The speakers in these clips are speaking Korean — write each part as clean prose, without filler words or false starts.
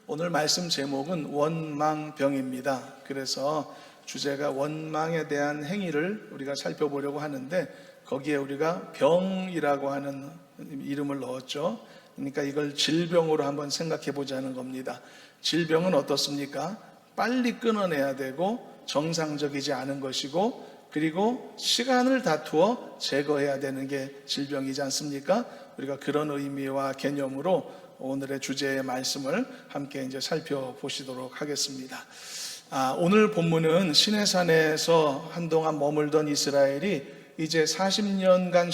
오늘 말씀 제목은 원망병입니다. 그래서 주제가 원망에 대한 행위를 우리가 살펴보려고 하는데, 거기에 우리가 병이라고 하는 이름을 넣었죠. 그러니까 이걸 질병으로 한번 생각해 보자는 겁니다. 질병은 어떻습니까? 빨리 끊어내야 되고 정상적이지 않은 것이고, 그리고 시간을 다투어 제거해야 되는 게 질병이지 않습니까? 우리가 그런 의미와 개념으로 오늘의 주제의 말씀을 함께 이제 살펴보시도록 하겠습니다. 오늘 본문은 시내산에서 한동안 머물던 이스라엘이 이제 40년간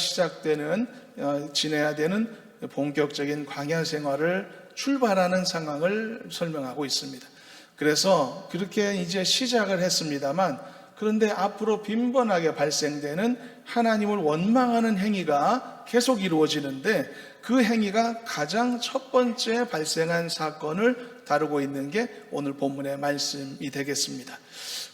지내야 되는 본격적인 광야 생활을 출발하는 상황을 설명하고 있습니다. 그래서 그렇게 이제 시작을 했습니다만, 그런데 앞으로 빈번하게 발생되는 하나님을 원망하는 행위가 계속 이루어지는데, 그 행위가 가장 첫 번째 발생한 사건을 다루고 있는 게 오늘 본문의 말씀이 되겠습니다.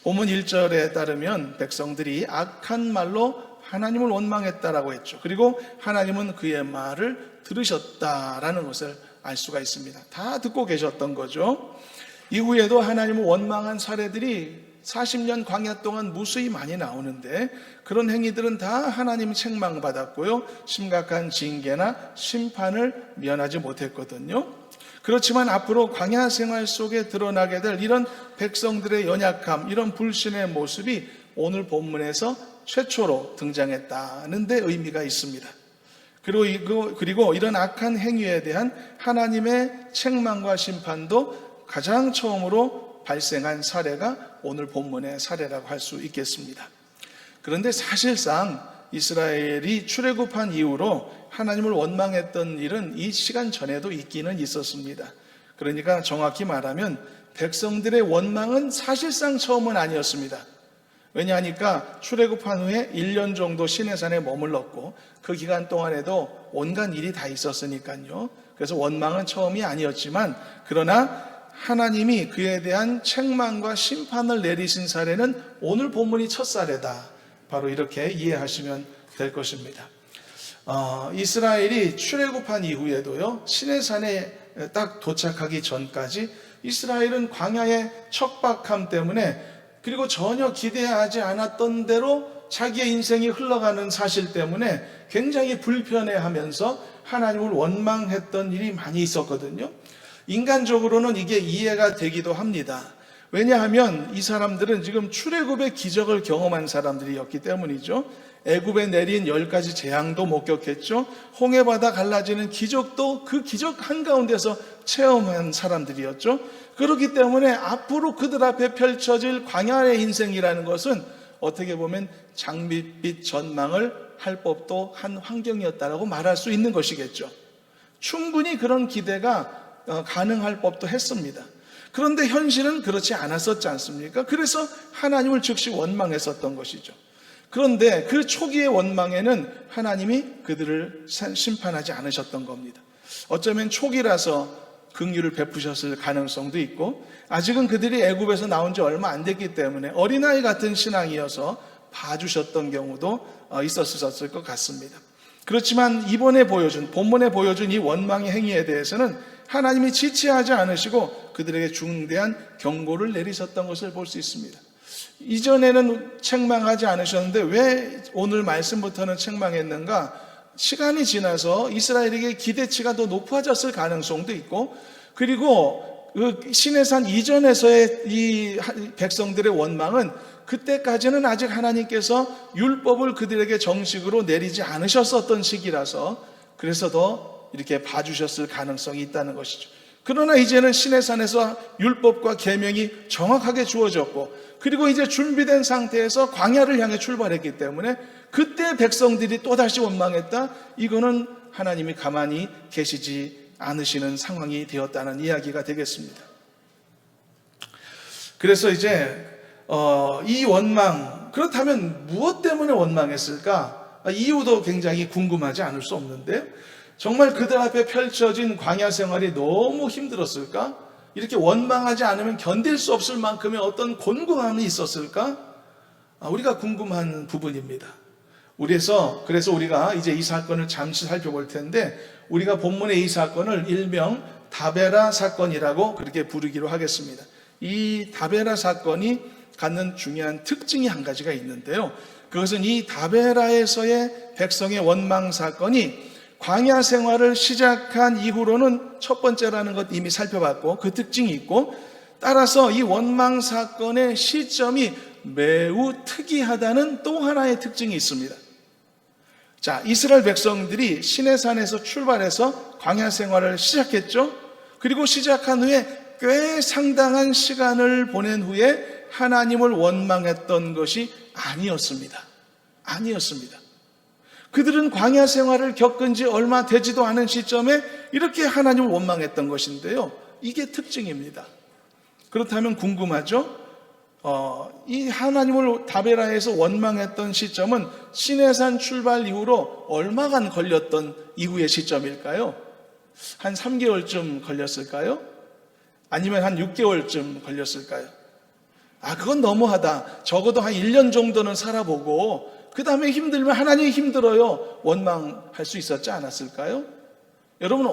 본문 1절에 따르면 백성들이 악한 말로 하나님을 원망했다라고 했죠. 그리고 하나님은 그의 말을 들으셨다라는 것을 알 수가 있습니다. 다 듣고 계셨던 거죠. 이후에도 하나님을 원망한 사례들이 40년 광야 동안 무수히 많이 나오는데, 그런 행위들은 다 하나님 책망받았고요, 심각한 징계나 심판을 면하지 못했거든요. 그렇지만 앞으로 광야 생활 속에 드러나게 될 이런 백성들의 연약함, 이런 불신의 모습이 오늘 본문에서 최초로 등장했다는 데 의미가 있습니다. 그리고 이런 악한 행위에 대한 하나님의 책망과 심판도 가장 처음으로 발생한 사례가 오늘 본문의 사례라고 할 수 있겠습니다. 그런데 사실상 이스라엘이 출애굽한 이후로 하나님을 원망했던 일은 이 시간 전에도 있기는 있었습니다. 그러니까 정확히 말하면 백성들의 원망은 사실상 처음은 아니었습니다. 왜냐하니까 출애굽한 후에 1년 정도 시내산에 머물렀고, 그 기간 동안에도 온갖 일이 다 있었으니까요. 그래서 원망은 처음이 아니었지만, 그러나 하나님이 그에 대한 책망과 심판을 내리신 사례는 오늘 본문이 첫 사례다. 바로 이렇게 이해하시면 될 것입니다. 이스라엘이 출애굽한 이후에도요, 시내산에 딱 도착하기 전까지 이스라엘은 광야의 척박함 때문에, 그리고 전혀 기대하지 않았던 대로 자기의 인생이 흘러가는 사실 때문에 굉장히 불편해하면서 하나님을 원망했던 일이 많이 있었거든요. 인간적으로는 이게 이해가 되기도 합니다. 왜냐하면 이 사람들은 지금 출애굽의 기적을 경험한 사람들이었기 때문이죠. 애굽에 내린 10가지 재앙도 목격했죠. 홍해바다 갈라지는 기적도 그 기적 한가운데서 체험한 사람들이었죠. 그렇기 때문에 앞으로 그들 앞에 펼쳐질 광야의 인생이라는 것은 어떻게 보면 장밋빛 전망을 할 법도 한 환경이었다라고 말할 수 있는 것이겠죠. 충분히 그런 기대가 가능할 법도 했습니다. 그런데 현실은 그렇지 않았었지 않습니까? 그래서 하나님을 즉시 원망했었던 것이죠. 그런데 그 초기의 원망에는 하나님이 그들을 심판하지 않으셨던 겁니다. 어쩌면 초기라서 긍휼을 베푸셨을 가능성도 있고, 아직은 그들이 애굽에서 나온 지 얼마 안 됐기 때문에 어린아이 같은 신앙이어서 봐주셨던 경우도 있었을 것 같습니다. 그렇지만 본문에 보여준 이 원망의 행위에 대해서는 하나님이 지체하지 않으시고 그들에게 중대한 경고를 내리셨던 것을 볼 수 있습니다. 이전에는 책망하지 않으셨는데 왜 오늘 말씀부터는 책망했는가? 시간이 지나서 이스라엘에게 기대치가 더 높아졌을 가능성도 있고, 그리고 그 시내산 이전에서의 이 백성들의 원망은 그때까지는 아직 하나님께서 율법을 그들에게 정식으로 내리지 않으셨었던 시기라서, 그래서 더 이렇게 봐주셨을 가능성이 있다는 것이죠. 그러나 이제는 시내산에서 율법과 계명이 정확하게 주어졌고, 그리고 이제 준비된 상태에서 광야를 향해 출발했기 때문에 그때 백성들이 또다시 원망했다? 이거는 하나님이 가만히 계시지 않으시는 상황이 되었다는 이야기가 되겠습니다. 그래서 이제 이 원망, 그렇다면 무엇 때문에 원망했을까? 이유도 굉장히 궁금하지 않을 수 없는데, 정말 그들 앞에 펼쳐진 광야 생활이 너무 힘들었을까? 이렇게 원망하지 않으면 견딜 수 없을 만큼의 어떤 곤고함이 있었을까? 우리가 궁금한 부분입니다. 그래서 우리가 이제 이 사건을 잠시 살펴볼 텐데, 우리가 본문의 이 사건을 일명 다베라 사건이라고 그렇게 부르기로 하겠습니다. 이 다베라 사건이 갖는 중요한 특징이 한 가지가 있는데요. 그것은 이 다베라에서의 백성의 원망 사건이 광야 생활을 시작한 이후로는 첫 번째라는 것 이미 살펴봤고 그 특징이 있고, 따라서 이 원망 사건의 시점이 매우 특이하다는 또 하나의 특징이 있습니다. 자, 이스라엘 백성들이 시내산에서 출발해서 광야 생활을 시작했죠. 그리고 시작한 후에 꽤 상당한 시간을 보낸 후에 하나님을 원망했던 것이 아니었습니다. 그들은 광야 생활을 겪은 지 얼마 되지도 않은 시점에 이렇게 하나님을 원망했던 것인데요. 이게 특징입니다. 그렇다면 궁금하죠? 이 하나님을 다베라에서 원망했던 시점은 시내산 출발 이후로 얼마간 걸렸던 이후의 시점일까요? 한 3개월쯤 걸렸을까요? 아니면 한 6개월쯤 걸렸을까요? 그건 너무하다. 적어도 한 1년 정도는 살아보고 그 다음에 힘들면 하나님이 힘들어요, 원망할 수 있었지 않았을까요? 여러분,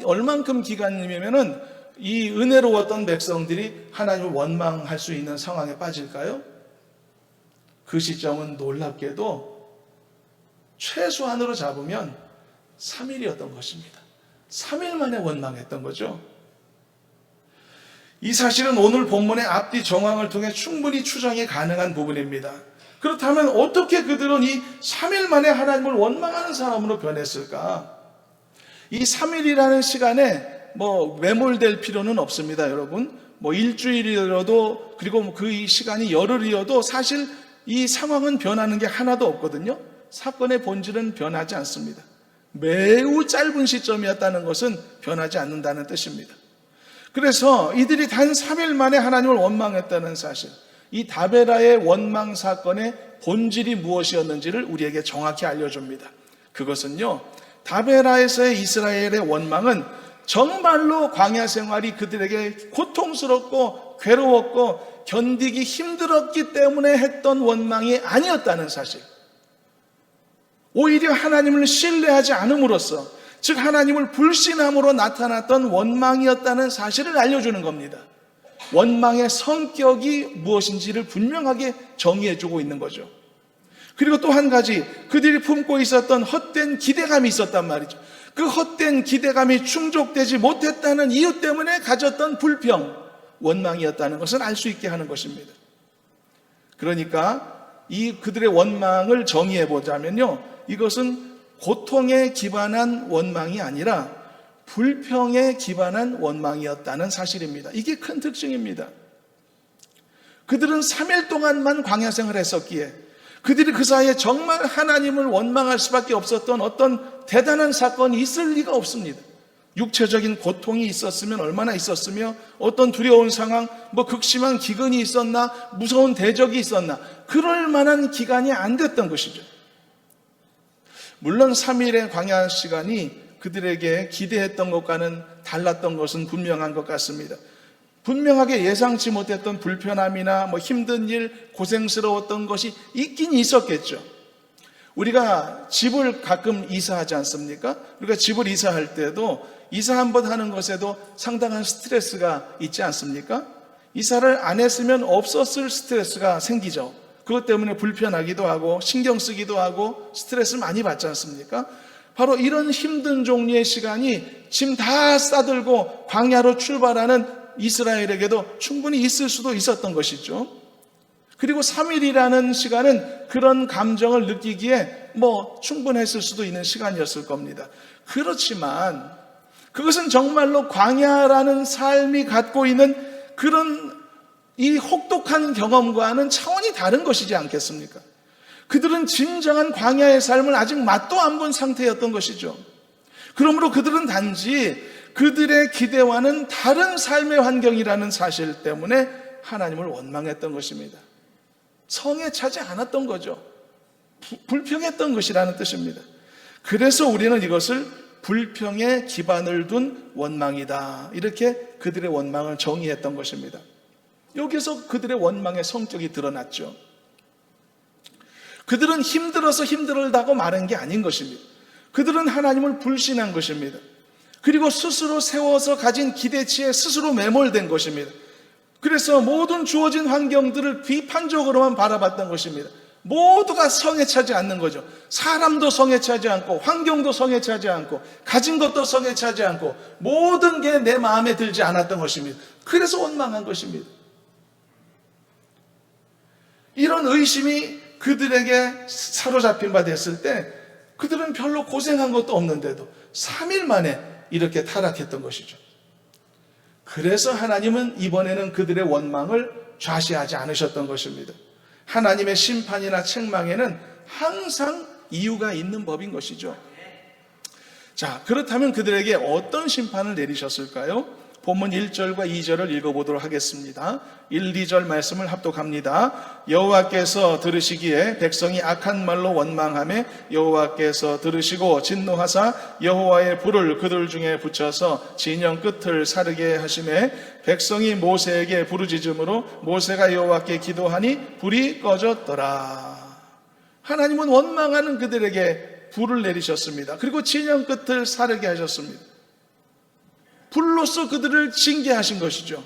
얼만큼 기간이면은 이 은혜로웠던 백성들이 하나님을 원망할 수 있는 상황에 빠질까요? 그 시점은 놀랍게도 최소한으로 잡으면 3일이었던 것입니다. 3일 만에 원망했던 거죠. 이 사실은 오늘 본문의 앞뒤 정황을 통해 충분히 추정이 가능한 부분입니다. 그렇다면 어떻게 그들은 이 3일 만에 하나님을 원망하는 사람으로 변했을까? 이 3일이라는 시간에 매몰될 필요는 없습니다, 여러분. 일주일이라도, 그리고 그 시간이 열흘이어도 사실 이 상황은 변하는 게 하나도 없거든요. 사건의 본질은 변하지 않습니다. 매우 짧은 시점이었다는 것은 변하지 않는다는 뜻입니다. 그래서 이들이 단 3일 만에 하나님을 원망했다는 사실, 이 다베라의 원망 사건의 본질이 무엇이었는지를 우리에게 정확히 알려줍니다. 그것은요, 다베라에서의 이스라엘의 원망은 정말로 광야 생활이 그들에게 고통스럽고 괴로웠고 견디기 힘들었기 때문에 했던 원망이 아니었다는 사실, 오히려 하나님을 신뢰하지 않음으로써, 즉 하나님을 불신함으로 나타났던 원망이었다는 사실을 알려주는 겁니다. 원망의 성격이 무엇인지를 분명하게 정의해주고 있는 거죠. 그리고 또 한 가지, 그들이 품고 있었던 헛된 기대감이 있었단 말이죠. 그 헛된 기대감이 충족되지 못했다는 이유 때문에 가졌던 불평, 원망이었다는 것을 알 수 있게 하는 것입니다. 그러니까 이 그들의 원망을 정의해 보자면요, 이것은 고통에 기반한 원망이 아니라 불평에 기반한 원망이었다는 사실입니다. 이게 큰 특징입니다. 그들은 3일 동안만 광야 생활을 했었기에 그들이 그 사이에 정말 하나님을 원망할 수밖에 없었던 어떤 대단한 사건이 있을 리가 없습니다. 육체적인 고통이 있었으면 얼마나 있었으며, 어떤 두려운 상황, 극심한 기근이 있었나, 무서운 대적이 있었나, 그럴 만한 기간이 안 됐던 것이죠. 물론 3일의 광야 시간이 그들에게 기대했던 것과는 달랐던 것은 분명한 것 같습니다. 분명하게 예상치 못했던 불편함이나 힘든 일, 고생스러웠던 것이 있긴 있었겠죠. 우리가 집을 가끔 이사하지 않습니까? 우리가 집을 이사할 때도 이사 한번 하는 것에도 상당한 스트레스가 있지 않습니까? 이사를 안 했으면 없었을 스트레스가 생기죠. 그것 때문에 불편하기도 하고 신경 쓰기도 하고 스트레스를 많이 받지 않습니까? 바로 이런 힘든 종류의 시간이 짐 다 싸들고 광야로 출발하는 이스라엘에게도 충분히 있을 수도 있었던 것이죠. 그리고 3일이라는 시간은 그런 감정을 느끼기에 충분했을 수도 있는 시간이었을 겁니다. 그렇지만 그것은 정말로 광야라는 삶이 갖고 있는 그런 이 혹독한 경험과는 차원이 다른 것이지 않겠습니까? 그들은 진정한 광야의 삶을 아직 맛도 안 본 상태였던 것이죠. 그러므로 그들은 단지 그들의 기대와는 다른 삶의 환경이라는 사실 때문에 하나님을 원망했던 것입니다. 성에 차지 않았던 거죠. 불평했던 것이라는 뜻입니다. 그래서 우리는 이것을 불평에 기반을 둔 원망이다, 이렇게 그들의 원망을 정의했던 것입니다. 여기서 그들의 원망의 성격이 드러났죠. 그들은 힘들어서 힘들다고 말한 게 아닌 것입니다. 그들은 하나님을 불신한 것입니다. 그리고 스스로 세워서 가진 기대치에 스스로 매몰된 것입니다. 그래서 모든 주어진 환경들을 비판적으로만 바라봤던 것입니다. 모두가 성에 차지 않는 거죠. 사람도 성에 차지 않고, 환경도 성에 차지 않고, 가진 것도 성에 차지 않고, 모든 게 내 마음에 들지 않았던 것입니다. 그래서 원망한 것입니다. 이런 의심이 그들에게 사로잡힌 바 됐을 때 그들은 별로 고생한 것도 없는데도 3일 만에 이렇게 타락했던 것이죠. 그래서 하나님은 이번에는 그들의 원망을 좌시하지 않으셨던 것입니다. 하나님의 심판이나 책망에는 항상 이유가 있는 법인 것이죠. 자, 그렇다면 그들에게 어떤 심판을 내리셨을까요? 본문 1절과 2절을 읽어보도록 하겠습니다. 1, 2절 말씀을 합독합니다. 여호와께서 들으시기에 백성이 악한 말로 원망하며 여호와께서 들으시고 진노하사 여호와의 불을 그들 중에 붙여서 진영 끝을 사르게 하시매 백성이 모세에게 부르짖음으로 모세가 여호와께 기도하니 불이 꺼졌더라. 하나님은 원망하는 그들에게 불을 내리셨습니다. 그리고 진영 끝을 사르게 하셨습니다. 불로써 그들을 징계하신 것이죠.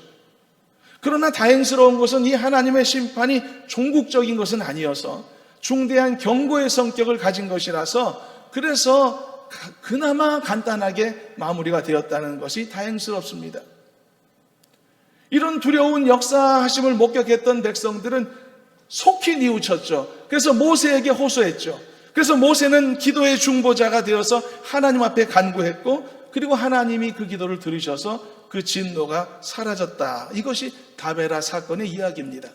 그러나 다행스러운 것은 이 하나님의 심판이 종국적인 것은 아니어서 중대한 경고의 성격을 가진 것이라서 그래서 그나마 간단하게 마무리가 되었다는 것이 다행스럽습니다. 이런 두려운 역사하심을 목격했던 백성들은 속히 뉘우쳤죠. 그래서 모세에게 호소했죠. 그래서 모세는 기도의 중보자가 되어서 하나님 앞에 간구했고 그리고 하나님이 그 기도를 들으셔서 그 진노가 사라졌다. 이것이 다베라 사건의 이야기입니다.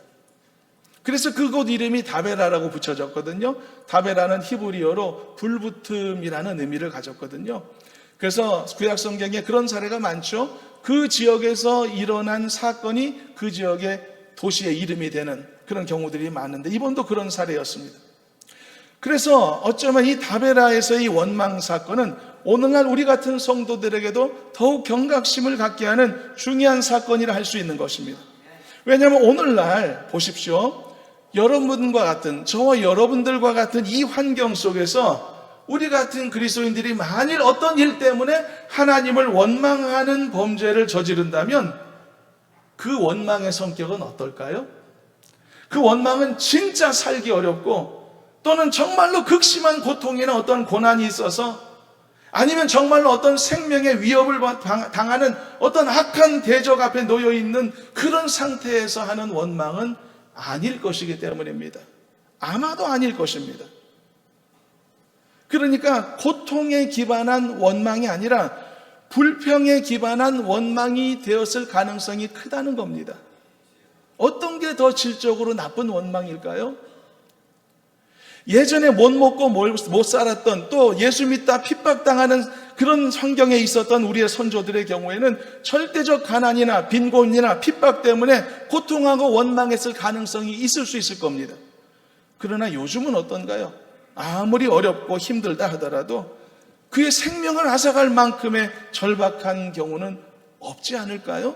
그래서 그곳 이름이 다베라라고 붙여졌거든요. 다베라는 히브리어로 불붙음이라는 의미를 가졌거든요. 그래서 구약 성경에 그런 사례가 많죠. 그 지역에서 일어난 사건이 그 지역의 도시의 이름이 되는 그런 경우들이 많은데 이번도 그런 사례였습니다. 그래서 어쩌면 이 다베라에서의 원망 사건은 오늘날 우리 같은 성도들에게도 더욱 경각심을 갖게 하는 중요한 사건이라 할 수 있는 것입니다. 왜냐하면 오늘날 보십시오. 여러분과 같은, 저와 여러분들과 같은 이 환경 속에서 우리 같은 그리스도인들이 만일 어떤 일 때문에 하나님을 원망하는 범죄를 저지른다면 그 원망의 성격은 어떨까요? 그 원망은 진짜 살기 어렵고 또는 정말로 극심한 고통이나 어떤 고난이 있어서 아니면 정말로 어떤 생명의 위협을 당하는 어떤 악한 대적 앞에 놓여 있는 그런 상태에서 하는 원망은 아닐 것이기 때문입니다. 아마도 아닐 것입니다. 그러니까 고통에 기반한 원망이 아니라 불평에 기반한 원망이 되었을 가능성이 크다는 겁니다. 어떤 게 더 질적으로 나쁜 원망일까요? 예전에 못 먹고 못 살았던 또 예수 믿다 핍박당하는 그런 환경에 있었던 우리의 선조들의 경우에는 절대적 가난이나 빈곤이나 핍박 때문에 고통하고 원망했을 가능성이 있을 수 있을 겁니다. 그러나 요즘은 어떤가요? 아무리 어렵고 힘들다 하더라도 그의 생명을 앗아갈 만큼의 절박한 경우는 없지 않을까요?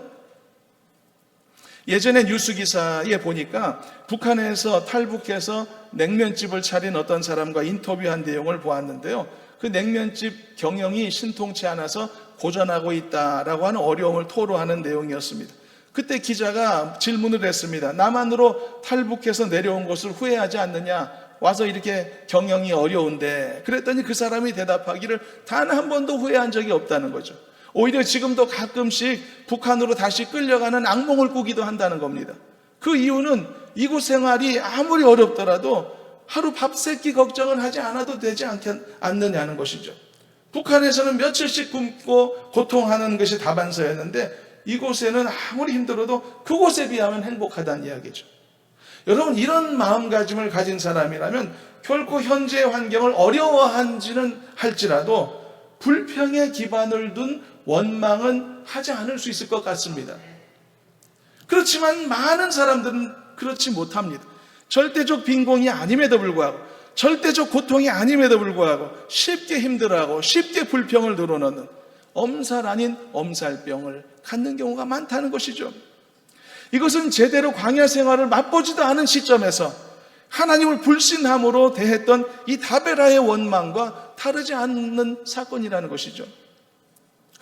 예전에 뉴스 기사에 보니까 북한에서 탈북해서 냉면집을 차린 어떤 사람과 인터뷰한 내용을 보았는데요. 그 냉면집 경영이 신통치 않아서 고전하고 있다라고 하는 어려움을 토로하는 내용이었습니다. 그때 기자가 질문을 했습니다. 남한으로 탈북해서 내려온 것을 후회하지 않느냐? 와서 이렇게 경영이 어려운데. 그랬더니 그 사람이 대답하기를 단 한 번도 후회한 적이 없다는 거죠. 오히려 지금도 가끔씩 북한으로 다시 끌려가는 악몽을 꾸기도 한다는 겁니다. 그 이유는 이곳 생활이 아무리 어렵더라도 하루 밥 세끼 걱정을 하지 않아도 되지 않느냐는 것이죠. 북한에서는 며칠씩 굶고 고통하는 것이 다반사였는데 이곳에는 아무리 힘들어도 그곳에 비하면 행복하다는 이야기죠. 여러분, 이런 마음가짐을 가진 사람이라면 결코 현재의 환경을 어려워한지는 할지라도 불평에 기반을 둔 원망은 하지 않을 수 있을 것 같습니다. 그렇지만 많은 사람들은 그렇지 못합니다. 절대적 빈곤이 아님에도 불구하고 절대적 고통이 아님에도 불구하고 쉽게 힘들어하고 쉽게 불평을 드러내는 엄살 아닌 엄살병을 갖는 경우가 많다는 것이죠. 이것은 제대로 광야 생활을 맛보지도 않은 시점에서 하나님을 불신함으로 대했던 이 다베라의 원망과 다르지 않는 사건이라는 것이죠.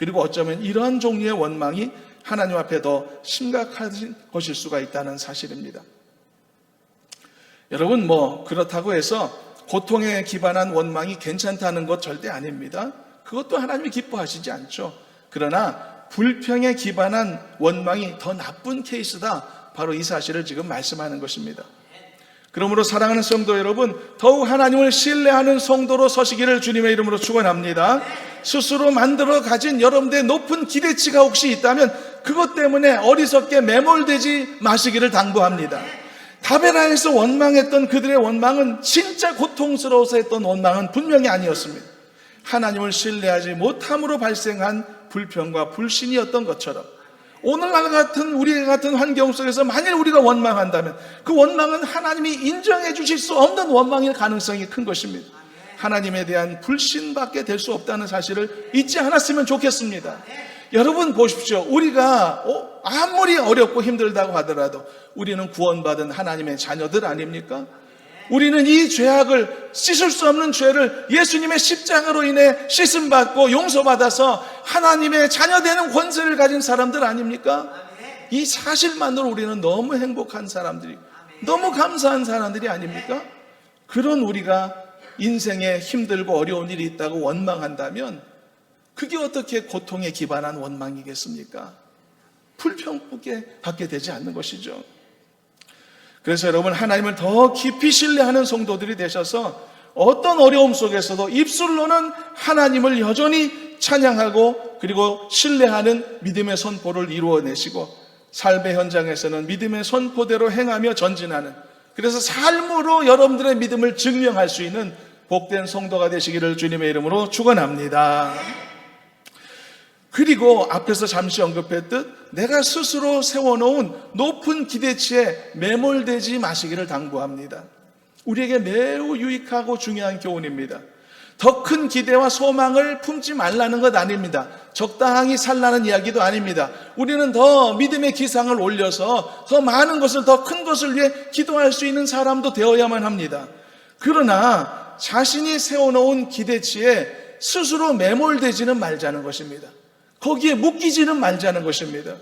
그리고 어쩌면 이러한 종류의 원망이 하나님 앞에 더 심각하신 것일 수가 있다는 사실입니다. 여러분, 그렇다고 해서 고통에 기반한 원망이 괜찮다는 것 절대 아닙니다. 그것도 하나님이 기뻐하시지 않죠. 그러나 불평에 기반한 원망이 더 나쁜 케이스다. 바로 이 사실을 지금 말씀하는 것입니다. 그러므로 사랑하는 성도 여러분, 더욱 하나님을 신뢰하는 성도로 서시기를 주님의 이름으로 축원합니다. 스스로 만들어 가진 여러분들의 높은 기대치가 혹시 있다면 그것 때문에 어리석게 매몰되지 마시기를 당부합니다. 다베라에서 원망했던 그들의 원망은 진짜 고통스러워서 했던 원망은 분명히 아니었습니다. 하나님을 신뢰하지 못함으로 발생한 불평과 불신이었던 것처럼 오늘날 같은 우리 같은 환경 속에서 만일 우리가 원망한다면 그 원망은 하나님이 인정해 주실 수 없는 원망일 가능성이 큰 것입니다. 하나님에 대한 불신밖에 될 수 없다는 사실을 잊지 않았으면 좋겠습니다. 여러분 보십시오. 우리가 아무리 어렵고 힘들다고 하더라도 우리는 구원받은 하나님의 자녀들 아닙니까? 우리는 이 죄악을, 씻을 수 없는 죄를 예수님의 십자가로 인해 씻음받고 용서받아서 하나님의 자녀되는 권세를 가진 사람들 아닙니까? 이 사실만으로 우리는 너무 행복한 사람들이, 너무 감사한 사람들이 아닙니까? 그런 우리가 인생에 힘들고 어려운 일이 있다고 원망한다면 그게 어떻게 고통에 기반한 원망이겠습니까? 불평밖에 받게 되지 않는 것이죠. 그래서 여러분, 하나님을 더 깊이 신뢰하는 성도들이 되셔서 어떤 어려움 속에서도 입술로는 하나님을 여전히 찬양하고 그리고 신뢰하는 믿음의 선포를 이루어내시고 삶의 현장에서는 믿음의 선포대로 행하며 전진하는, 그래서 삶으로 여러분들의 믿음을 증명할 수 있는 복된 성도가 되시기를 주님의 이름으로 축원합니다. 그리고 앞에서 잠시 언급했듯 내가 스스로 세워놓은 높은 기대치에 매몰되지 마시기를 당부합니다. 우리에게 매우 유익하고 중요한 교훈입니다. 더 큰 기대와 소망을 품지 말라는 것 아닙니다. 적당히 살라는 이야기도 아닙니다. 우리는 더 믿음의 기상을 올려서 더 많은 것을, 더 큰 것을 위해 기도할 수 있는 사람도 되어야만 합니다. 그러나 자신이 세워놓은 기대치에 스스로 매몰되지는 말자는 것입니다. 거기에 묶이지는 말자는 것입니다.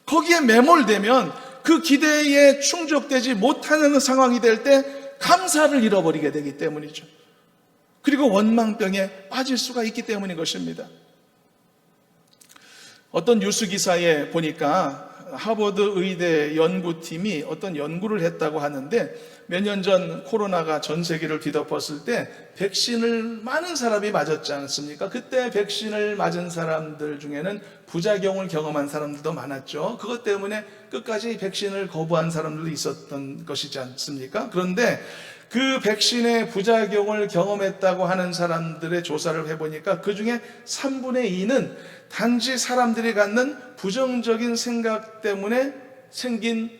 거기에 매몰되면 그 기대에 충족되지 못하는 상황이 될 때 감사를 잃어버리게 되기 때문이죠. 그리고 원망병에 빠질 수가 있기 때문인 것입니다. 어떤 뉴스 기사에 보니까 하버드 의대 연구팀이 어떤 연구를 했다고 하는데, 몇 년 전 코로나가 전 세계를 뒤덮었을 때 백신을 많은 사람이 맞았지 않습니까? 그때 백신을 맞은 사람들 중에는 부작용을 경험한 사람들도 많았죠. 그것 때문에 끝까지 백신을 거부한 사람들도 있었던 것이지 않습니까? 그런데 그 백신의 부작용을 경험했다고 하는 사람들의 조사를 해보니까 그 중에 3분의 2는 단지 사람들이 갖는 부정적인 생각 때문에 생긴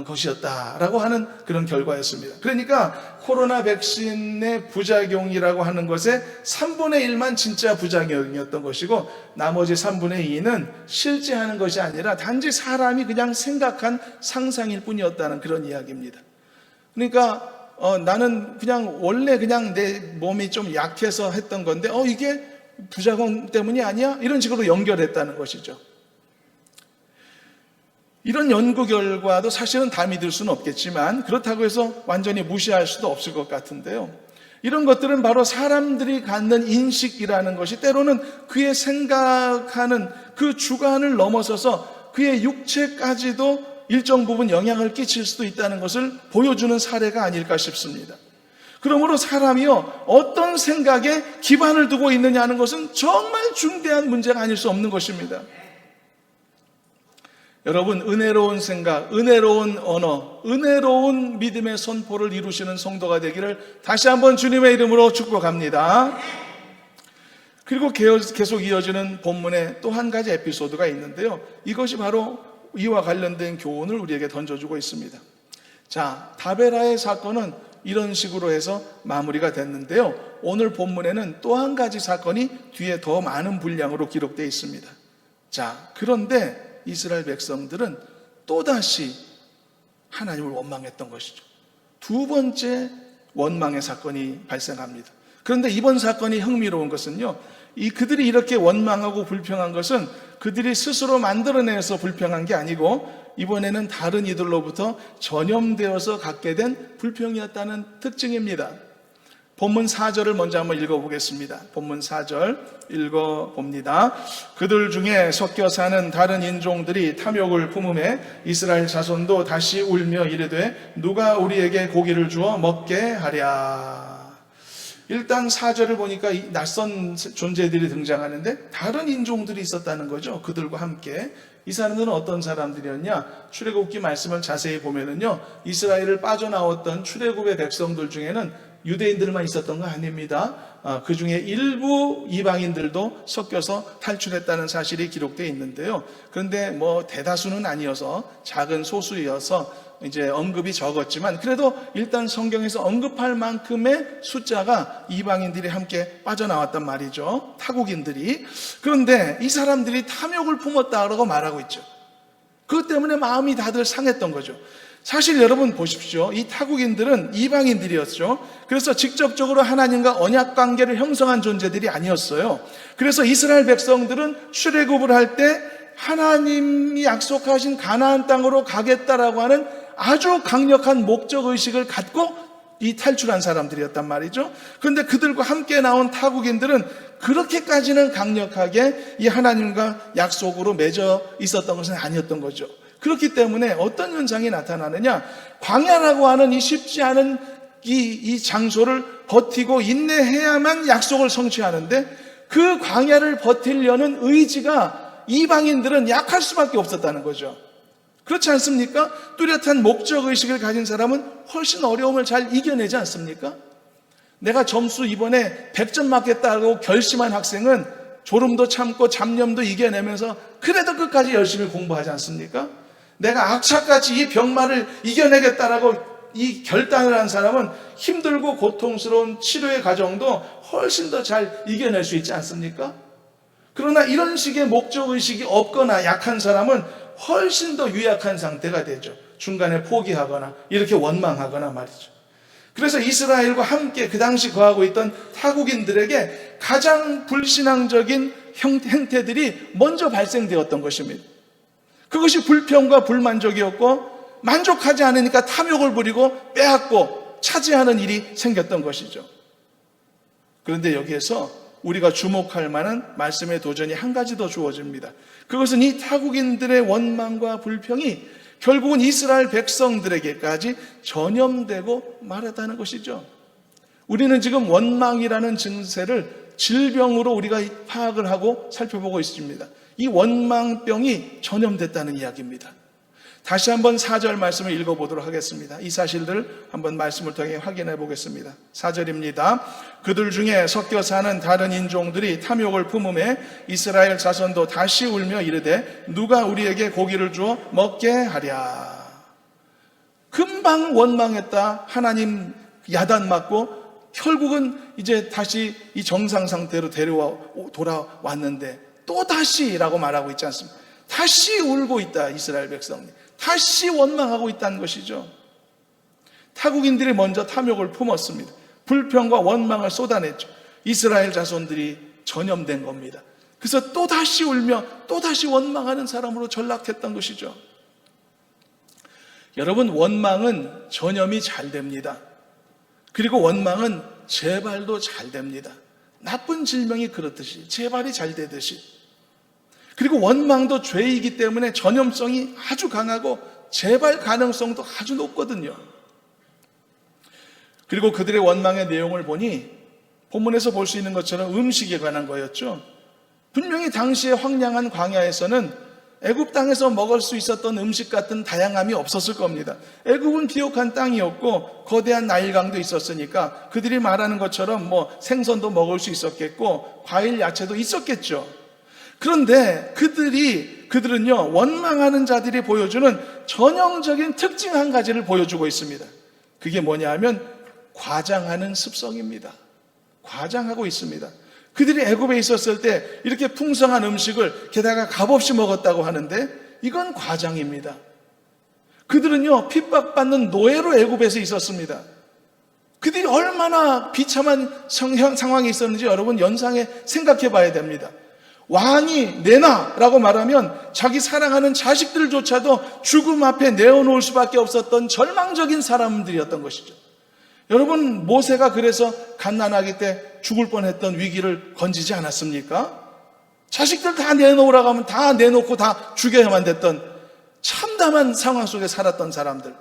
것이었다라고 하는 그런 결과였습니다. 그러니까 코로나 백신의 부작용이라고 하는 것의 3분의 1만 진짜 부작용이었던 것이고, 나머지 3분의 2는 실제 하는 것이 아니라 단지 사람이 그냥 생각한 상상일 뿐이었다는 그런 이야기입니다. 그러니까 나는 그냥 원래 그냥 내 몸이 좀 약해서 했던 건데 이게 부작용 때문이 아니야? 이런 식으로 연결했다는 것이죠. 이런 연구 결과도 사실은 다 믿을 수는 없겠지만 그렇다고 해서 완전히 무시할 수도 없을 것 같은데요. 이런 것들은 바로 사람들이 갖는 인식이라는 것이 때로는 그의 생각하는 그 주관을 넘어서서 그의 육체까지도 일정 부분 영향을 끼칠 수도 있다는 것을 보여주는 사례가 아닐까 싶습니다. 그러므로 사람이요, 어떤 생각에 기반을 두고 있느냐는 것은 정말 중대한 문제가 아닐 수 없는 것입니다. 여러분, 은혜로운 생각, 은혜로운 언어, 은혜로운 믿음의 선포를 이루시는 성도가 되기를 다시 한번 주님의 이름으로 축복합니다. 그리고 계속 이어지는 본문에 또 한 가지 에피소드가 있는데요. 이것이 바로 이와 관련된 교훈을 우리에게 던져주고 있습니다. 자, 다베라의 사건은 이런 식으로 해서 마무리가 됐는데요. 오늘 본문에는 또 한 가지 사건이 뒤에 더 많은 분량으로 기록되어 있습니다. 자, 그런데 이스라엘 백성들은 또다시 하나님을 원망했던 것이죠. 두 번째 원망의 사건이 발생합니다. 그런데 이번 사건이 흥미로운 것은요, 그들이 이렇게 원망하고 불평한 것은 그들이 스스로 만들어내서 불평한 게 아니고 이번에는 다른 이들로부터 전염되어서 갖게 된 불평이었다는 특징입니다. 본문 4절을 먼저 한번 읽어보겠습니다. 본문 4절 읽어봅니다. 그들 중에 섞여 사는 다른 인종들이 탐욕을 품음에 이스라엘 자손도 다시 울며 이르되 누가 우리에게 고기를 주어 먹게 하랴. 일단 4절을 보니까 이 낯선 존재들이 등장하는데 다른 인종들이 있었다는 거죠. 그들과 함께. 이 사람들은 어떤 사람들이었냐? 출애굽기 말씀을 자세히 보면은요, 이스라엘을 빠져나왔던 출애굽의 백성들 중에는 유대인들만 있었던 거 아닙니다. 그 중에 일부 이방인들도 섞여서 탈출했다는 사실이 기록되어 있는데요. 그런데 뭐 대다수는 아니어서 작은 소수여서 이제 언급이 적었지만 그래도 일단 성경에서 언급할 만큼의 숫자가 이방인들이 함께 빠져나왔단 말이죠. 타국인들이. 그런데 이 사람들이 탐욕을 품었다라고 말하고 있죠. 그것 때문에 마음이 다들 상했던 거죠. 사실 여러분 보십시오. 이 타국인들은 이방인들이었죠. 그래서 직접적으로 하나님과 언약 관계를 형성한 존재들이 아니었어요. 그래서 이스라엘 백성들은 출애굽을 할 때 하나님이 약속하신 가나안 땅으로 가겠다라고 하는 아주 강력한 목적의식을 갖고 이 탈출한 사람들이었단 말이죠. 그런데 그들과 함께 나온 타국인들은 그렇게까지는 강력하게 이 하나님과 약속으로 맺어 있었던 것은 아니었던 거죠. 그렇기 때문에 어떤 현상이 나타나느냐, 광야라고 하는 이 쉽지 않은 이 장소를 버티고 인내해야만 약속을 성취하는데 그 광야를 버티려는 의지가 이방인들은 약할 수밖에 없었다는 거죠. 그렇지 않습니까? 뚜렷한 목적의식을 가진 사람은 훨씬 어려움을 잘 이겨내지 않습니까? 내가 점수 이번에 100점 맞겠다고 결심한 학생은 졸음도 참고 잡념도 이겨내면서 그래도 끝까지 열심히 공부하지 않습니까? 내가 악착같이 이 병마를 이겨내겠다라고 이 결단을 한 사람은 힘들고 고통스러운 치료의 과정도 훨씬 더 잘 이겨낼 수 있지 않습니까? 그러나 이런 식의 목적의식이 없거나 약한 사람은 훨씬 더 유약한 상태가 되죠. 중간에 포기하거나 이렇게 원망하거나 말이죠. 그래서 이스라엘과 함께 그 당시 거하고 있던 타국인들에게 가장 불신앙적인 행태들이 먼저 발생되었던 것입니다. 그것이 불평과 불만족이었고 만족하지 않으니까 탐욕을 부리고 빼앗고 차지하는 일이 생겼던 것이죠. 그런데 여기에서 우리가 주목할 만한 말씀의 도전이 한 가지 더 주어집니다. 그것은 이 타국인들의 원망과 불평이 결국은 이스라엘 백성들에게까지 전염되고 말았다는 것이죠. 우리는 지금 원망이라는 증세를 질병으로 우리가 파악을 하고 살펴보고 있습니다. 이 원망병이 전염됐다는 이야기입니다. 다시 한번 4절 말씀을 읽어보도록 하겠습니다. 이 사실들을 한번 말씀을 통해 확인해 보겠습니다. 4절입니다. 그들 중에 섞여 사는 다른 인종들이 탐욕을 품음에 이스라엘 자손도 다시 울며 이르되 누가 우리에게 고기를 주어 먹게 하랴. 금방 원망했다. 하나님 야단 맞고 결국은 이제 다시 이 정상 상태로 돌아왔는데 또 다시라고 말하고 있지 않습니까? 다시 울고 있다. 이스라엘 백성이 다시 원망하고 있다는 것이죠. 타국인들이 먼저 탐욕을 품었습니다. 불평과 원망을 쏟아냈죠. 이스라엘 자손들이 전염된 겁니다. 그래서 또 다시 울며 또 다시 원망하는 사람으로 전락했던 것이죠. 여러분, 원망은 전염이 잘 됩니다. 그리고 원망은 재발도 잘 됩니다. 나쁜 질병이 그렇듯이 재발이 잘 되듯이. 그리고 원망도 죄이기 때문에 전염성이 아주 강하고 재발 가능성도 아주 높거든요. 그리고 그들의 원망의 내용을 보니 본문에서 볼 수 있는 것처럼 음식에 관한 거였죠. 분명히 당시의 황량한 광야에서는 애굽 땅에서 먹을 수 있었던 음식 같은 다양함이 없었을 겁니다. 애굽은 비옥한 땅이었고 거대한 나일강도 있었으니까 그들이 말하는 것처럼 뭐 생선도 먹을 수 있었겠고 과일, 야채도 있었겠죠. 그런데 그들은요, 원망하는 자들이 보여주는 전형적인 특징 한 가지를 보여주고 있습니다. 그게 뭐냐 하면 과장하는 습성입니다. 과장하고 있습니다. 그들이 애굽에 있었을 때 이렇게 풍성한 음식을 게다가 값없이 먹었다고 하는데 이건 과장입니다. 그들은요, 핍박받는 노예로 애굽에서 있었습니다. 그들이 얼마나 비참한 상황에 있었는지 여러분 연상해 생각해 봐야 됩니다. 왕이 내놔라고 말하면 자기 사랑하는 자식들조차도 죽음 앞에 내어놓을 수밖에 없었던 절망적인 사람들이었던 것이죠. 여러분, 모세가 그래서 갓난아기 때 죽을 뻔했던 위기를 건지지 않았습니까? 자식들 다 내놓으라고 하면 다 내놓고 다 죽여야만 됐던 참담한 상황 속에 살았던 사람들,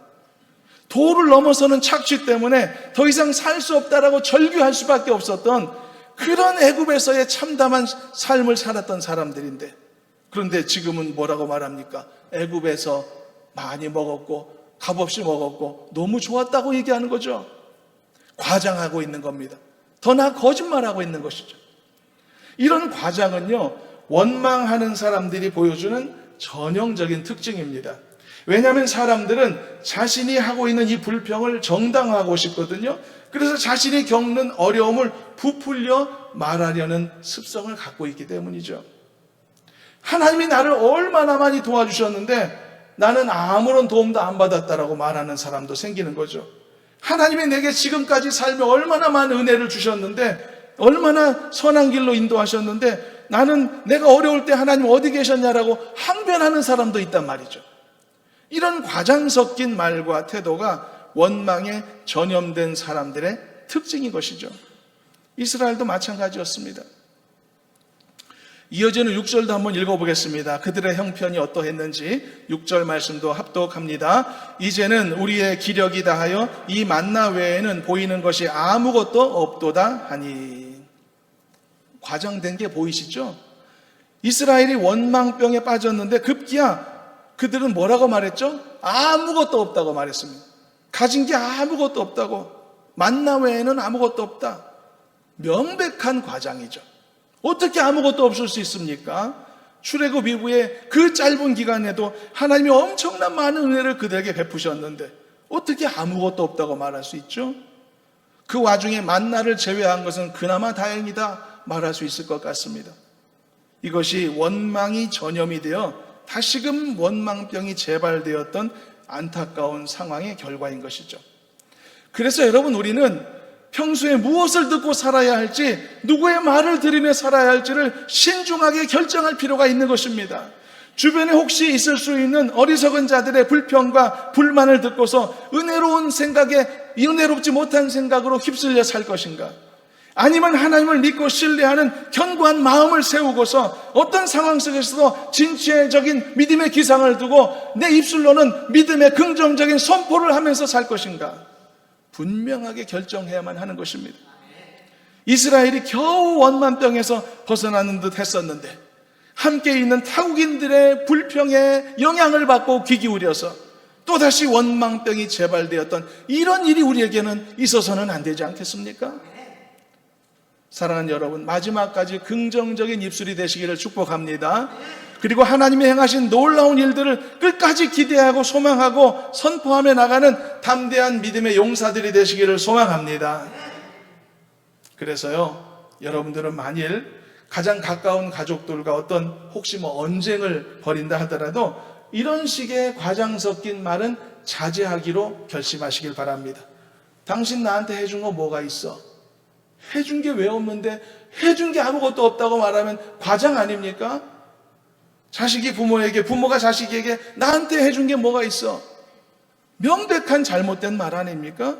도를 넘어서는 착취 때문에 더 이상 살 수 없다라고 절규할 수밖에 없었던 그런 애굽에서의 참담한 삶을 살았던 사람들인데, 그런데 지금은 뭐라고 말합니까? 애굽에서 많이 먹었고 값없이 먹었고 너무 좋았다고 얘기하는 거죠. 과장하고 있는 겁니다. 더 나아 거짓말하고 있는 것이죠. 이런 과장은요, 원망하는 사람들이 보여주는 전형적인 특징입니다. 왜냐하면 사람들은 자신이 하고 있는 이 불평을 정당화하고 싶거든요. 그래서 자신이 겪는 어려움을 부풀려 말하려는 습성을 갖고 있기 때문이죠. 하나님이 나를 얼마나 많이 도와주셨는데 나는 아무런 도움도 안 받았다라고 말하는 사람도 생기는 거죠. 하나님이 내게 지금까지 살며 얼마나 많은 은혜를 주셨는데, 얼마나 선한 길로 인도하셨는데 나는 내가 어려울 때 하나님 어디 계셨냐라고 항변하는 사람도 있단 말이죠. 이런 과장 섞인 말과 태도가 원망에 전염된 사람들의 특징인 것이죠. 이스라엘도 마찬가지였습니다. 이어지는 6절도 한번 읽어보겠습니다. 그들의 형편이 어떠했는지 6절 말씀도 합독합니다. 이제는 우리의 기력이 다하여 이 만나 외에는 보이는 것이 아무것도 없도다 하니. 과장된 게 보이시죠? 이스라엘이 원망병에 빠졌는데 급기야 그들은 뭐라고 말했죠? 아무것도 없다고 말했습니다. 가진 게 아무것도 없다고, 만나 외에는 아무것도 없다. 명백한 과장이죠. 어떻게 아무것도 없을 수 있습니까? 출애굽 이후에 그 짧은 기간에도 하나님이 엄청난 많은 은혜를 그들에게 베푸셨는데 어떻게 아무것도 없다고 말할 수 있죠? 그 와중에 만나를 제외한 것은 그나마 다행이다 말할 수 있을 것 같습니다. 이것이 원망이 전염이 되어 다시금 원망병이 재발되었던 안타까운 상황의 결과인 것이죠. 그래서 여러분, 우리는 평소에 무엇을 듣고 살아야 할지, 누구의 말을 들으며 살아야 할지를 신중하게 결정할 필요가 있는 것입니다. 주변에 혹시 있을 수 있는 어리석은 자들의 불평과 불만을 듣고서 은혜로운 생각에 은혜롭지 못한 생각으로 휩쓸려 살 것인가, 아니면 하나님을 믿고 신뢰하는 견고한 마음을 세우고서 어떤 상황 속에서도 진취적인 믿음의 기상을 두고 내 입술로는 믿음의 긍정적인 선포를 하면서 살 것인가, 분명하게 결정해야만 하는 것입니다. 이스라엘이 겨우 원망병에서 벗어나는 듯 했었는데 함께 있는 타국인들의 불평에 영향을 받고 귀 기울여서 또다시 원망병이 재발되었던 이런 일이 우리에게는 있어서는 안 되지 않겠습니까? 사랑하는 여러분, 마지막까지 긍정적인 입술이 되시기를 축복합니다. 그리고 하나님이 행하신 놀라운 일들을 끝까지 기대하고 소망하고 선포하며 나가는 담대한 믿음의 용사들이 되시기를 소망합니다. 그래서요, 여러분들은 만일 가장 가까운 가족들과 어떤 혹시 언쟁을 벌인다 하더라도 이런 식의 과장 섞인 말은 자제하기로 결심하시길 바랍니다. 당신 나한테 해준 거 뭐가 있어? 해준 게 왜 없는데 해준 게 아무것도 없다고 말하면 과장 아닙니까? 자식이 부모에게, 부모가 자식에게 나한테 해준 게 뭐가 있어? 명백한 잘못된 말 아닙니까?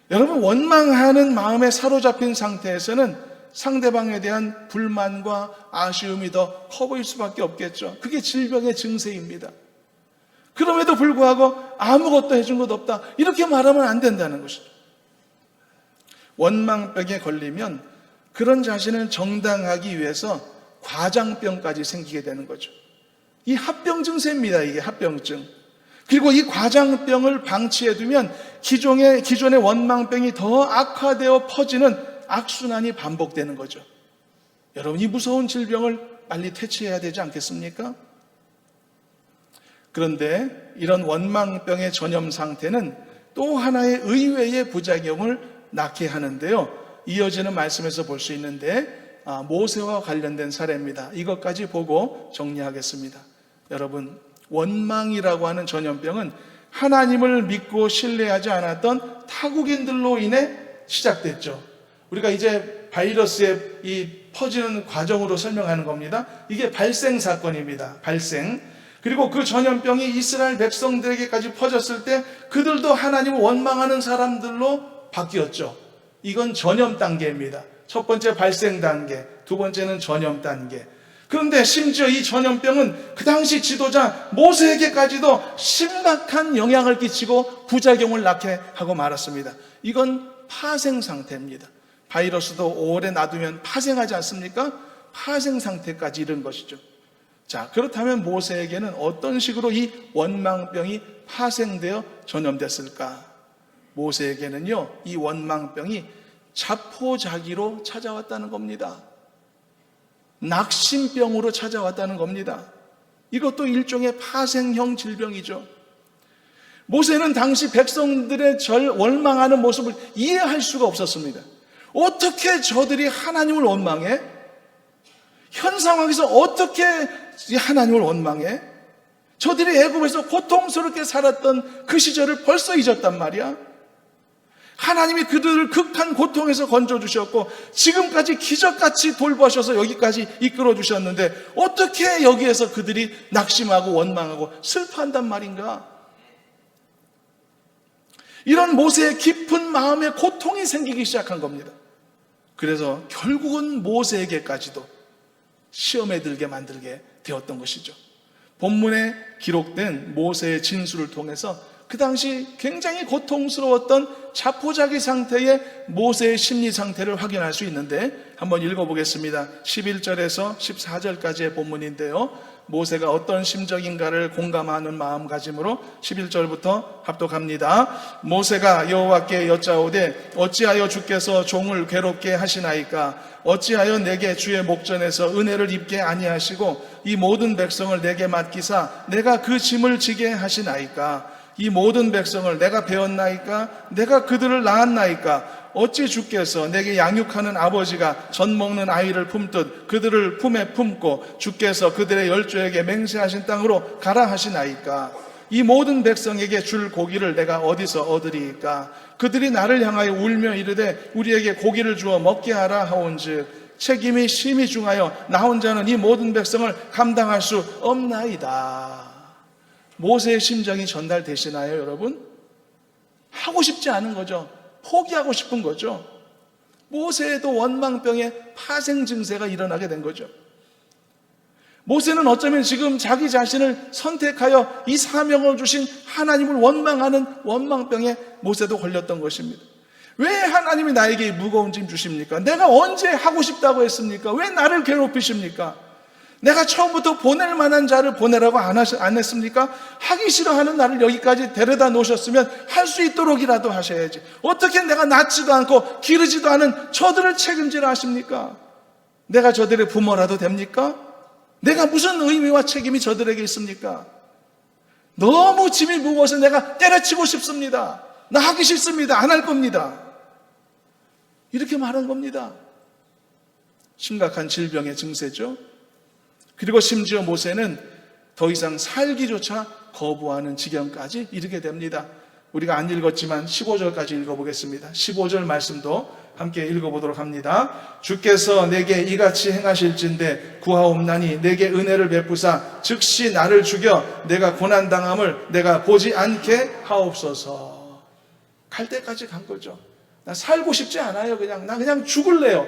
여러분, 원망하는 마음에 사로잡힌 상태에서는 상대방에 대한 불만과 아쉬움이 더 커 보일 수밖에 없겠죠. 그게 질병의 증세입니다. 그럼에도 불구하고 아무것도 해준 것 없다, 이렇게 말하면 안 된다는 것이죠. 원망병에 걸리면 그런 자신을 정당하기 위해서 과장병까지 생기게 되는 거죠. 이 합병 증세입니다. 이게 합병증. 그리고 이 과장병을 방치해두면 기존의 원망병이 더 악화되어 퍼지는 악순환이 반복되는 거죠. 여러분, 이 무서운 질병을 빨리 퇴치해야 되지 않겠습니까? 그런데 이런 원망병의 전염 상태는 또 하나의 의외의 부작용을 낳게 하는데요, 이어지는 말씀에서 볼 수 있는데 모세와 관련된 사례입니다. 이것까지 보고 정리하겠습니다. 여러분, 원망이라고 하는 전염병은 하나님을 믿고 신뢰하지 않았던 타국인들로 인해 시작됐죠. 우리가 이제 바이러스의 이 퍼지는 과정으로 설명하는 겁니다. 이게 발생 사건입니다. 발생. 그리고 그 전염병이 이스라엘 백성들에게까지 퍼졌을 때 그들도 하나님을 원망하는 사람들로 바뀌었죠. 이건 전염 단계입니다. 첫 번째 발생 단계, 두 번째는 전염 단계. 그런데 심지어 이 전염병은 그 당시 지도자 모세에게까지도 심각한 영향을 끼치고 부작용을 낳게 하고 말았습니다. 이건 파생 상태입니다. 바이러스도 오래 놔두면 파생하지 않습니까? 파생 상태까지 이른 것이죠. 자, 그렇다면 모세에게는 어떤 식으로 이 원망병이 파생되어 전염됐을까? 모세에게는요, 이 원망병이 자포자기로 찾아왔다는 겁니다. 낙심병으로 찾아왔다는 겁니다. 이것도 일종의 파생형 질병이죠. 모세는 당시 백성들의 원망하는 모습을 이해할 수가 없었습니다. 어떻게 저들이 하나님을 원망해? 현 상황에서 어떻게 하나님을 원망해? 저들이 애굽에서 고통스럽게 살았던 그 시절을 벌써 잊었단 말이야. 하나님이 그들을 극한 고통에서 건져주셨고 지금까지 기적같이 돌보셔서 여기까지 이끌어주셨는데 어떻게 여기에서 그들이 낙심하고 원망하고 슬퍼한단 말인가? 이런 모세의 깊은 마음에 고통이 생기기 시작한 겁니다. 그래서 결국은 모세에게까지도 시험에 들게 만들게 되었던 것이죠. 본문에 기록된 모세의 진술을 통해서 그 당시 굉장히 고통스러웠던 자포자기 상태의 모세의 심리 상태를 확인할 수 있는데 한번 읽어보겠습니다. 11절에서 14절까지의 본문인데요. 모세가 어떤 심정인가를 공감하는 마음가짐으로 11절부터 합독합니다. 모세가 여호와께 여짜오되 어찌하여 주께서 종을 괴롭게 하시나이까? 어찌하여 내게 주의 목전에서 은혜를 입게 아니하시고 이 모든 백성을 내게 맡기사 내가 그 짐을 지게 하시나이까? 이 모든 백성을 내가 배웠나이까? 내가 그들을 낳았나이까? 어찌 주께서 내게 양육하는 아버지가 젖 먹는 아이를 품듯 그들을 품에 품고 주께서 그들의 열조에게 맹세하신 땅으로 가라 하시나이까? 이 모든 백성에게 줄 고기를 내가 어디서 얻으리이까? 그들이 나를 향하여 울며 이르되 우리에게 고기를 주어 먹게 하라 하온즉 책임이 심히 중하여 나 혼자는 이 모든 백성을 감당할 수 없나이다. 모세의 심정이 전달되시나요, 여러분? 하고 싶지 않은 거죠. 포기하고 싶은 거죠. 모세에도 원망병의 파생 증세가 일어나게 된 거죠. 모세는 어쩌면 지금 자기 자신을 선택하여 이 사명을 주신 하나님을 원망하는 원망병에 모세도 걸렸던 것입니다. 왜 하나님이 나에게 무거운 짐 주십니까? 내가 언제 하고 싶다고 했습니까? 왜 나를 괴롭히십니까? 내가 처음부터 보낼 만한 자를 보내라고 안 했습니까? 하기 싫어하는 나를 여기까지 데려다 놓으셨으면 할 수 있도록이라도 하셔야지. 어떻게 내가 낳지도 않고 기르지도 않은 저들을 책임지라 하십니까? 내가 저들의 부모라도 됩니까? 내가 무슨 의미와 책임이 저들에게 있습니까? 너무 짐이 무거워서 내가 때려치고 싶습니다. 나 하기 싫습니다. 안 할 겁니다. 이렇게 말한 겁니다. 심각한 질병의 증세죠. 그리고 심지어 모세는 더 이상 살기조차 거부하는 지경까지 이르게 됩니다. 우리가 안 읽었지만 15절까지 읽어보겠습니다. 15절 말씀도 함께 읽어보도록 합니다. 주께서 내게 이같이 행하실진대 구하옵나니 내게 은혜를 베푸사 즉시 나를 죽여 내가 고난당함을 내가 보지 않게 하옵소서. 갈 때까지 간 거죠. 나 살고 싶지 않아요. 나 그냥 죽을래요.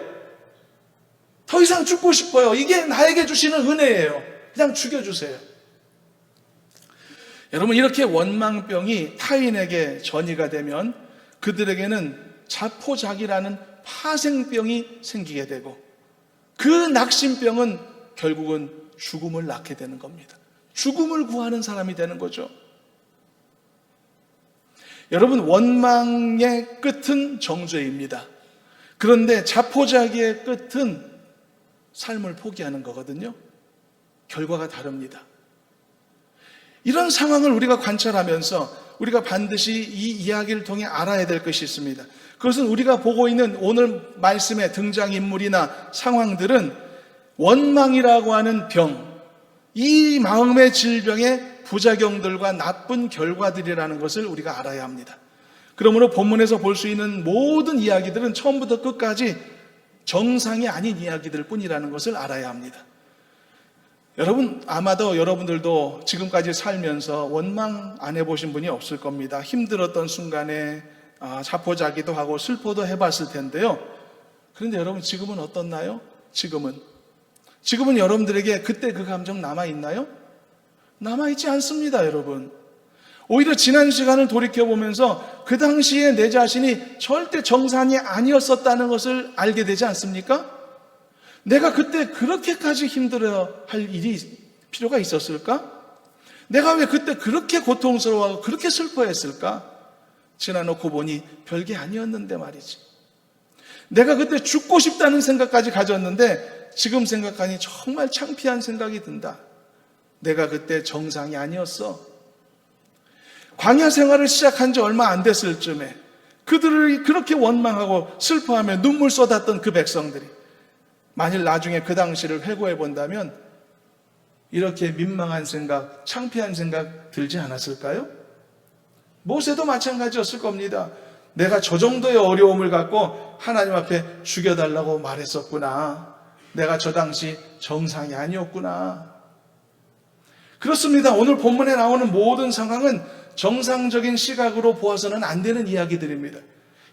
더 이상 죽고 싶어요. 이게 나에게 주시는 은혜예요. 그냥 죽여주세요. 여러분, 이렇게 원망병이 타인에게 전이가 되면 그들에게는 자포자기라는 파생병이 생기게 되고 그 낙심병은 결국은 죽음을 낳게 되는 겁니다. 죽음을 구하는 사람이 되는 거죠. 여러분, 원망의 끝은 정죄입니다. 그런데 자포자기의 끝은 삶을 포기하는 거거든요. 결과가 다릅니다. 이런 상황을 우리가 관찰하면서 우리가 반드시 이 이야기를 통해 알아야 될 것이 있습니다. 그것은 우리가 보고 있는 오늘 말씀의 등장인물이나 상황들은 원망이라고 하는 병, 이 마음의 질병의 부작용들과 나쁜 결과들이라는 것을 우리가 알아야 합니다. 그러므로 본문에서 볼 수 있는 모든 이야기들은 처음부터 끝까지 정상이 아닌 이야기들 뿐이라는 것을 알아야 합니다. 여러분, 아마도 여러분들도 지금까지 살면서 원망 안 해보신 분이 없을 겁니다. 힘들었던 순간에 자포자기도 하고 슬퍼도 해봤을 텐데요. 그런데 여러분, 지금은 어떻나요? 지금은 여러분들에게 그때 그 감정 남아있나요? 남아있지 않습니다, 여러분. 오히려 지난 시간을 돌이켜보면서 그 당시에 내 자신이 절대 정상이 아니었었다는 것을 알게 되지 않습니까? 내가 그때 그렇게까지 힘들어 할 필요가 있었을까? 내가 왜 그때 그렇게 고통스러워하고 그렇게 슬퍼했을까? 지나놓고 보니 별게 아니었는데 말이지. 내가 그때 죽고 싶다는 생각까지 가졌는데 지금 생각하니 정말 창피한 생각이 든다. 내가 그때 정상이 아니었어. 광야 생활을 시작한 지 얼마 안 됐을 쯤에 그들을 그렇게 원망하고 슬퍼하며 눈물 쏟았던 그 백성들이 만일 나중에 그 당시를 회고해 본다면 이렇게 민망한 생각, 창피한 생각 들지 않았을까요? 모세도 마찬가지였을 겁니다. 내가 저 정도의 어려움을 갖고 하나님 앞에 죽여달라고 말했었구나. 내가 저 당시 정상이 아니었구나. 그렇습니다. 오늘 본문에 나오는 모든 상황은 정상적인 시각으로 보아서는 안 되는 이야기들입니다.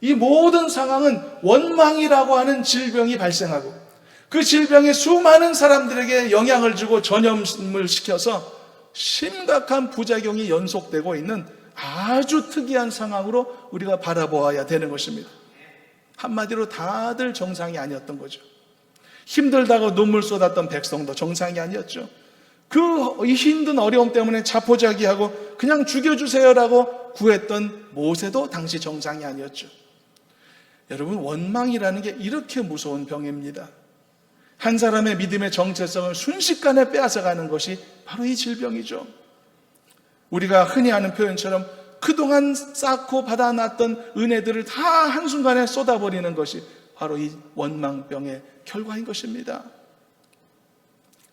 이 모든 상황은 원망이라고 하는 질병이 발생하고 그 질병이 수많은 사람들에게 영향을 주고 전염을 시켜서 심각한 부작용이 연속되고 있는 아주 특이한 상황으로 우리가 바라보아야 되는 것입니다. 한마디로 다들 정상이 아니었던 거죠. 힘들다고 눈물 쏟았던 백성도 정상이 아니었죠. 그 힘든 어려움 때문에 자포자기하고 그냥 죽여주세요라고 구했던 모세도 당시 정상이 아니었죠. 여러분, 원망이라는 게 이렇게 무서운 병입니다. 한 사람의 믿음의 정체성을 순식간에 빼앗아가는 것이 바로 이 질병이죠. 우리가 흔히 하는 표현처럼 그동안 쌓고 받아놨던 은혜들을 다 한순간에 쏟아버리는 것이 바로 이 원망병의 결과인 것입니다.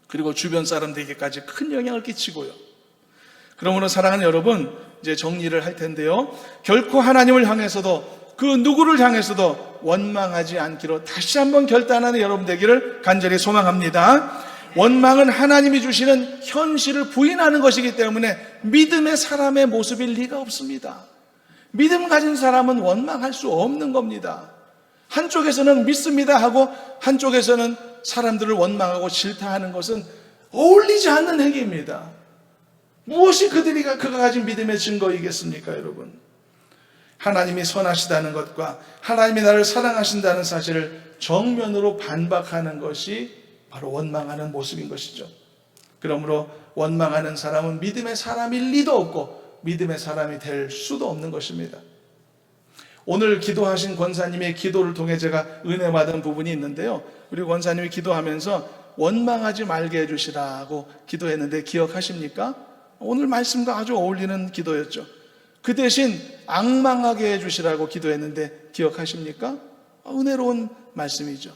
그리고 주변 사람들에게까지 큰 영향을 끼치고요. 그러므로 사랑하는 여러분, 이제 정리를 할 텐데요. 결코 하나님을 향해서도 그 누구를 향해서도 원망하지 않기로 다시 한번 결단하는 여러분 되기를 간절히 소망합니다. 원망은 하나님이 주시는 현실을 부인하는 것이기 때문에 믿음의 사람의 모습일 리가 없습니다. 믿음 가진 사람은 원망할 수 없는 겁니다. 한쪽에서는 믿습니다 하고 한쪽에서는 사람들을 원망하고 질타하는 것은 어울리지 않는 행위입니다. 무엇이 그가 가진 믿음의 증거이겠습니까, 여러분? 하나님이 선하시다는 것과 하나님이 나를 사랑하신다는 사실을 정면으로 반박하는 것이 바로 원망하는 모습인 것이죠. 그러므로 원망하는 사람은 믿음의 사람일 리도 없고 믿음의 사람이 될 수도 없는 것입니다. 오늘 기도하신 권사님의 기도를 통해 제가 은혜 받은 부분이 있는데요. 우리 권사님이 기도하면서 원망하지 말게 해주시라고 기도했는데 기억하십니까? 오늘 말씀과 아주 어울리는 기도였죠. 그 대신 앙망하게 해주시라고 기도했는데 기억하십니까? 은혜로운 말씀이죠.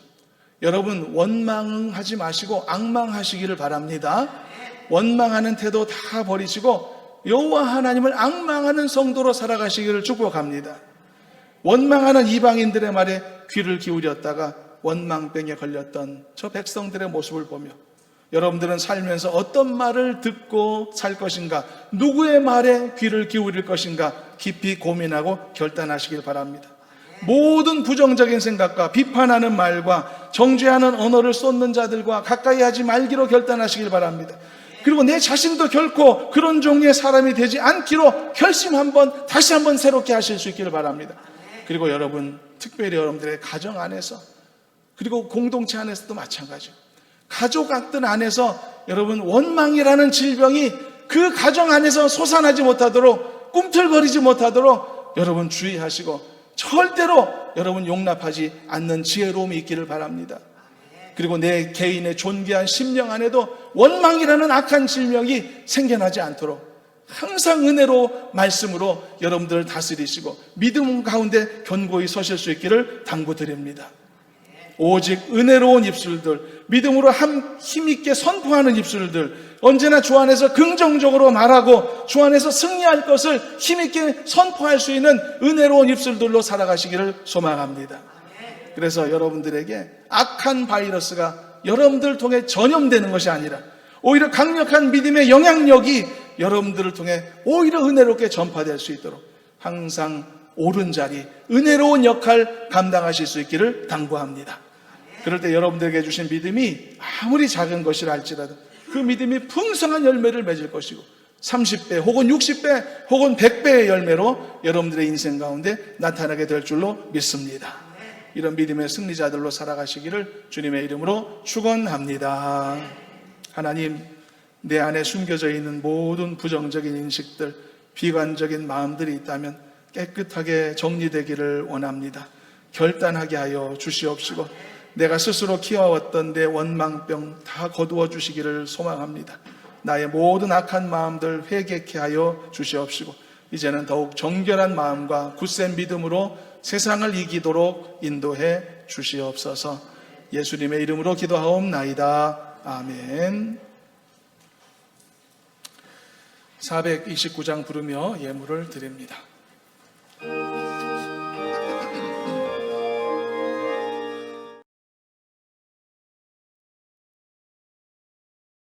여러분, 원망하지 마시고 앙망하시기를 바랍니다. 원망하는 태도 다 버리시고 여호와 하나님을 앙망하는 성도로 살아가시기를 축복합니다. 원망하는 이방인들의 말에 귀를 기울였다가 원망병에 걸렸던 저 백성들의 모습을 보며 여러분들은 살면서 어떤 말을 듣고 살 것인가, 누구의 말에 귀를 기울일 것인가 깊이 고민하고 결단하시길 바랍니다. 모든 부정적인 생각과 비판하는 말과 정죄하는 언어를 쏟는 자들과 가까이 하지 말기로 결단하시길 바랍니다. 그리고 내 자신도 결코 그런 종류의 사람이 되지 않기로 결심 다시 한번 새롭게 하실 수 있기를 바랍니다. 그리고 여러분, 특별히 여러분들의 가정 안에서 그리고 공동체 안에서도 마찬가지예요. 가족 악들 안에서 여러분, 원망이라는 질병이 그 가정 안에서 솟아나지 못하도록, 꿈틀거리지 못하도록 여러분 주의하시고 절대로 여러분 용납하지 않는 지혜로움이 있기를 바랍니다. 그리고 내 개인의 존귀한 심령 안에도 원망이라는 악한 질병이 생겨나지 않도록 항상 은혜로 말씀으로 여러분들을 다스리시고 믿음 가운데 견고히 서실 수 있기를 당부드립니다. 오직 은혜로운 입술들, 믿음으로 힘있게 선포하는 입술들, 언제나 주 안에서 긍정적으로 말하고 주 안에서 승리할 것을 힘있게 선포할 수 있는 은혜로운 입술들로 살아가시기를 소망합니다. 그래서 여러분들에게 악한 바이러스가 여러분들을 통해 전염되는 것이 아니라 오히려 강력한 믿음의 영향력이 여러분들을 통해 오히려 은혜롭게 전파될 수 있도록 항상 옳은 자리, 은혜로운 역할 감당하실 수 있기를 당부합니다. 그럴 때 여러분들에게 주신 믿음이 아무리 작은 것이라 할지라도 그 믿음이 풍성한 열매를 맺을 것이고 30배 혹은 60배 혹은 100배의 열매로 여러분들의 인생 가운데 나타나게 될 줄로 믿습니다. 이런 믿음의 승리자들로 살아가시기를 주님의 이름으로 축원합니다. 하나님, 내 안에 숨겨져 있는 모든 부정적인 인식들, 비관적인 마음들이 있다면 깨끗하게 정리되기를 원합니다. 결단하게 하여 주시옵시고 내가 스스로 키워왔던 내 원망병 다 거두어 주시기를 소망합니다. 나의 모든 악한 마음들 회개케 하여 주시옵시고 이제는 더욱 정결한 마음과 굳센 믿음으로 세상을 이기도록 인도해 주시옵소서. 예수님의 이름으로 기도하옵나이다. 아멘. 429장 부르며 예물을 드립니다.